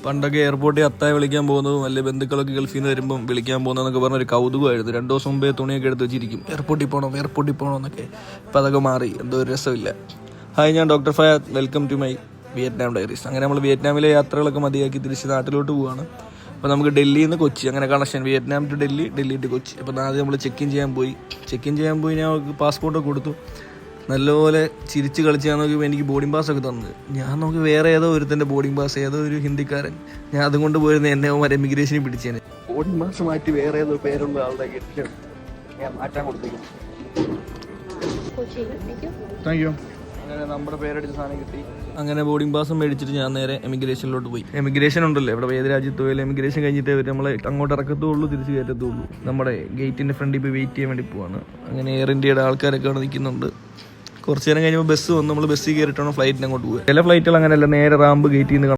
പണ്ടൊക്കെ എയർപോർട്ടിൽ അത്തായ വിളിക്കാൻ പോകുന്നതും വലിയ ബന്ധുക്കളൊക്കെ ഗൾഫിൽ നിന്ന് വരുമ്പം വിളിക്കാൻ പോകുന്നതെന്നൊക്കെ പറഞ്ഞൊരു കൗതുകമായിരുന്നു. 2 ദിവസം മുമ്പേ തുണിയൊക്കെ എടുത്ത് വെച്ചിരിക്കും, എയർപോർട്ടിൽ പോകണം എന്നൊക്കെ. ഇപ്പം അതൊക്കെ മാറി, എന്തോ ഒരു രസമില്ല. ഹായ്, ഞാൻ doctor Fayad. Welcome to my Vietnam diaries. അങ്ങനെ നമ്മൾ വിയറ്റ്നാമിലെ യാത്രകളൊക്കെ മതിയാക്കി തിരിച്ച് നാട്ടിലോട്ട് പോവുകയാണ്. അപ്പോൾ നമുക്ക് ഡൽഹിയിൽ നിന്ന് കൊച്ചി അങ്ങനെ connection, Vietnam to Delhi, Delhi to Kochi. അപ്പോൾ ആദ്യം നമ്മൾ ചെക്ക് ഇൻ ചെയ്യാൻ പോയി ഞാൻ പാസ്പോർട്ടൊക്കെ കൊടുത്തു. നല്ലപോലെ ചിരിച്ച് കളിച്ച് ഞാൻ നോക്കിയപ്പോൾ എനിക്ക് ബോർഡിംഗ് പാസ്സൊക്കെ തന്നത്. ഞാൻ നോക്കി വേറെ ഏതോ ഒരുത്തൻ്റെ ബോർഡിംഗ് പാസ്, ഏതോ ഒരു ഹിന്ദിക്കാരൻ. ഞാൻ അതും കൊണ്ട് പോയിരുന്ന എന്നെ അവന്മാർ എമിഗ്രേഷനിൽ പിടിച്ചേനെ. ബോർഡിംഗ് പാസ് മാറ്റി വേറെ ഏതോ പേരുള്ള ആളുടെ കെട്ടിയാണ് ഞാൻ മാറ്റാൻ കൊടുത്തേക്കും. Thank you. അങ്ങനെ നമ്മുടെ പേരടിച്ച സാധനം കിട്ടി. അങ്ങനെ ബോർഡിംഗ് പാസ് മേടിച്ചിട്ട് ഞാൻ നേരെ എമിഗ്രേഷനിലോട്ട് പോയി. എമിഗ്രേഷൻ ഉണ്ടല്ലോ ഇവിടെ, ഏത് രാജ്യത്ത് പോയാലും എമിഗ്രേഷൻ കഴിഞ്ഞിട്ടേ അവർ നമ്മളെ അങ്ങോട്ട് ഇറക്കത്തുള്ളൂ, തിരിച്ച് കയറ്റത്തുള്ളൂ. നമ്മുടെ ഗേറ്റിൻ്റെ ഫ്രണ്ടിൽ പോയി വെയിറ്റ് ചെയ്യാൻ വേണ്ടി പോവാണ്. അങ്ങനെ എയർ ഇന്ത്യയുടെ ആൾക്കാരൊക്കെ അവിടെ നിൽക്കുന്നുണ്ട്. കുറച്ച് നേരം കഴിഞ്ഞപ്പോൾ ബസ് വന്ന് നമ്മൾ ബസ്സിൽ കയറിയിട്ടാണ് ഫ്ലൈറ്റിന് അങ്ങോട്ട് പോകുക. ചില ഫ്ലൈറ്റുകൾ അങ്ങനെയല്ല, നേരെ റാമ്പ് ഗേറ്റിൽ നിന്ന്